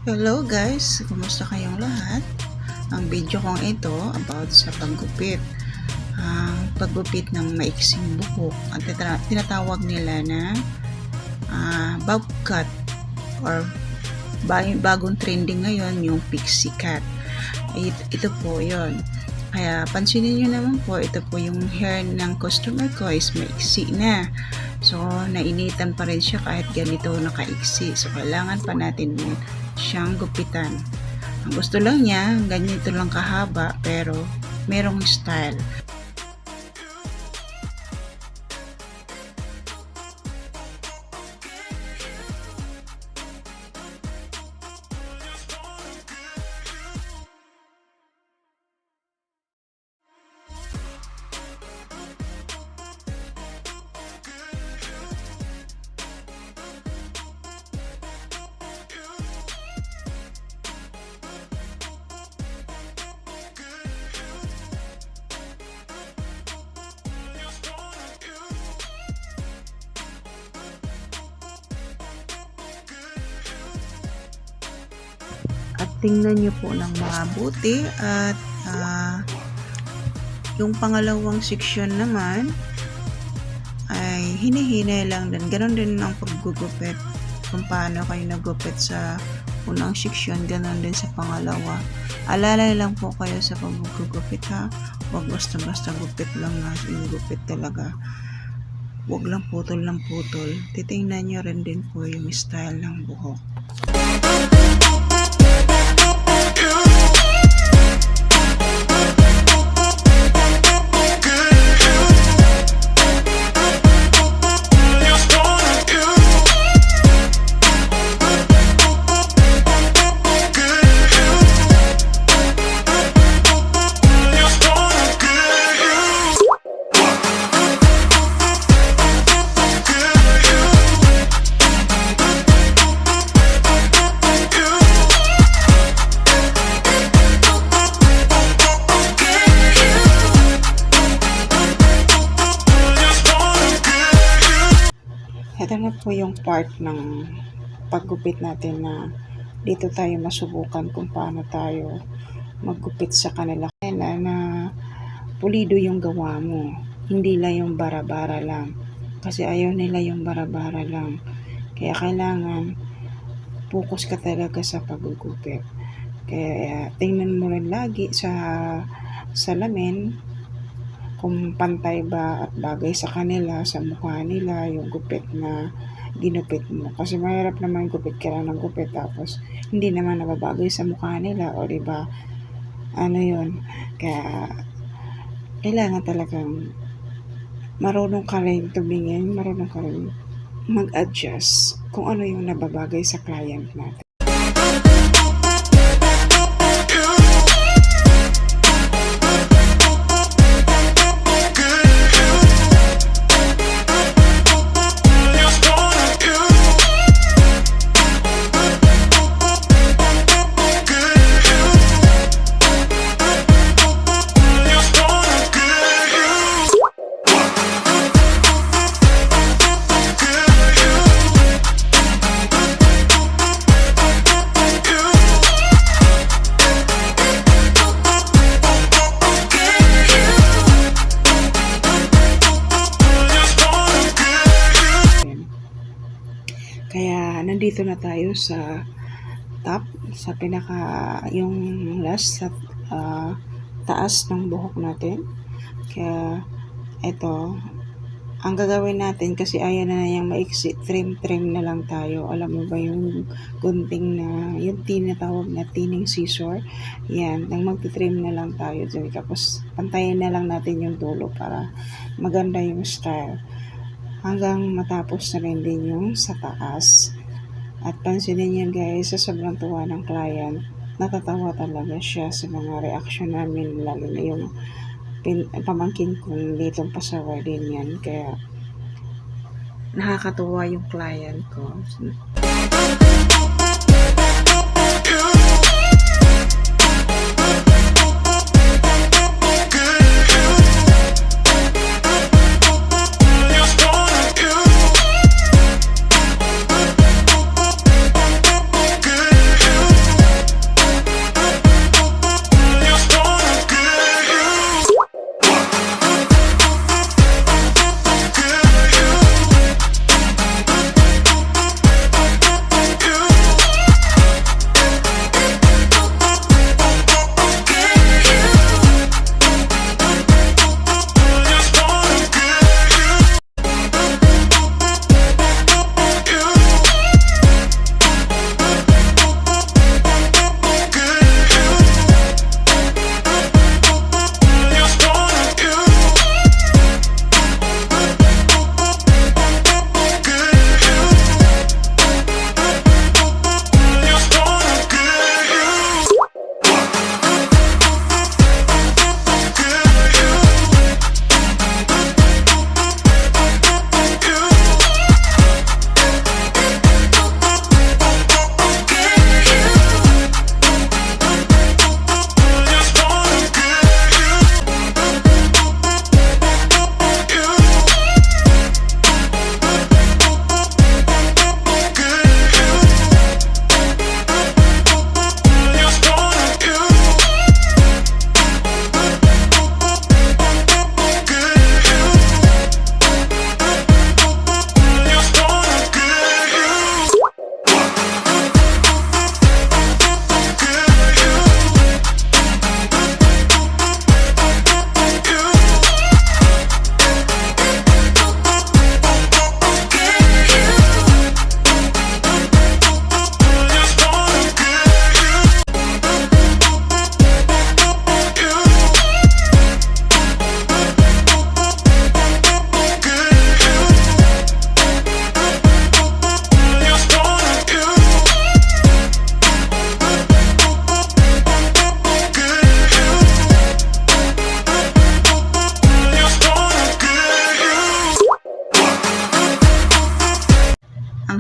Hello guys, kumusta kayong lahat? Ang video kong ito about sa paggupit. Paggupit ng maiksing buhok. Ang tinatawag nila na bob cut or bagong trending ngayon yung pixie cut. Ito po yon. Kaya pansinin nyo naman po, ito po yung hair ng customer ko is maiksi na. So, nainitan pa rin siya kahit ganito nakaiksi. So, kailangan pa natin siyang gupitan. Ang gusto lang niya, ganito lang kahaba pero merong style. At tingnan nyo po ng mabuti at yung pangalawang section naman ay hinihinay lang din. Ganon din ang paggugupit. Kung paano kayo nagupit sa unang section, ganon din sa pangalawa. Alalay lang po kayo sa paggugupit ha. Huwag basta-basta gupit lang na gupit talaga. Huwag lang putol ng putol. Titingnan nyo rin din po yung style ng buhok. Ito na po yung part ng paggupit natin na dito tayo masubukan kung paano tayo maggupit sa kanila na pulido yung gawa mo. Hindi lang yung bara-bara lang. Kasi ayaw nila yung bara-bara lang. Kaya kailangan focus ka talaga sa paggupit. Kaya tingnan mo rin lagi sa salamin kung pantay ba at bagay sa kanila, sa mukha nila, yung gupit na ginupit mo. Kasi mahirap naman gupit ka lang ng gupit tapos hindi naman nababagay sa mukha nila, o diba? Ano yun? Kaya kailangan talagang marunong ka rin tumingin, marunong ka rin mag-adjust kung ano yung nababagay sa client natin. Kaya nandito na tayo sa top, sa yung last sa taas ng buhok natin. Kaya ito, ang gagawin natin kasi ayan na yung maiksi, trim na lang tayo. Alam mo ba yung gunting na, yung tinatawag na tining scissor? Yan, nang magtitrim na lang tayo dyan. Tapos pantayin na lang natin yung dulo para maganda yung style. Hanggang matapos na rin din yung sa taas. At pansinin niyo guys, sa sobrang tuwa ng client, natatawa talaga siya sa mga reaction namin, lalo na yung pamangkin kong ditong pasaway din yan. Kaya nakakatuwa yung client ko.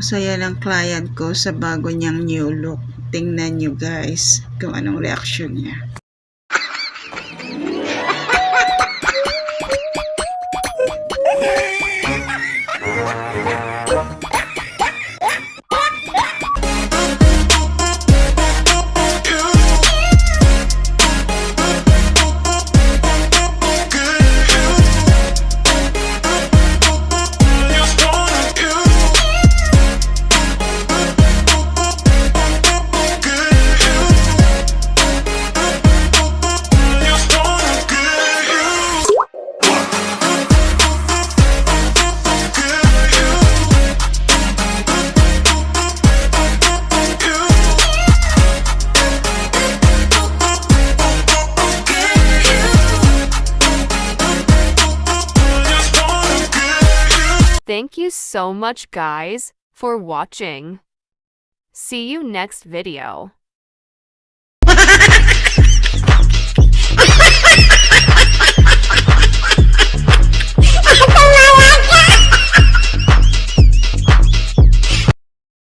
saya ng client ko sa bago niyang new look. Tingnan niyo guys kung anong reaksyon niya. Thank you so much guys for watching. See you next video.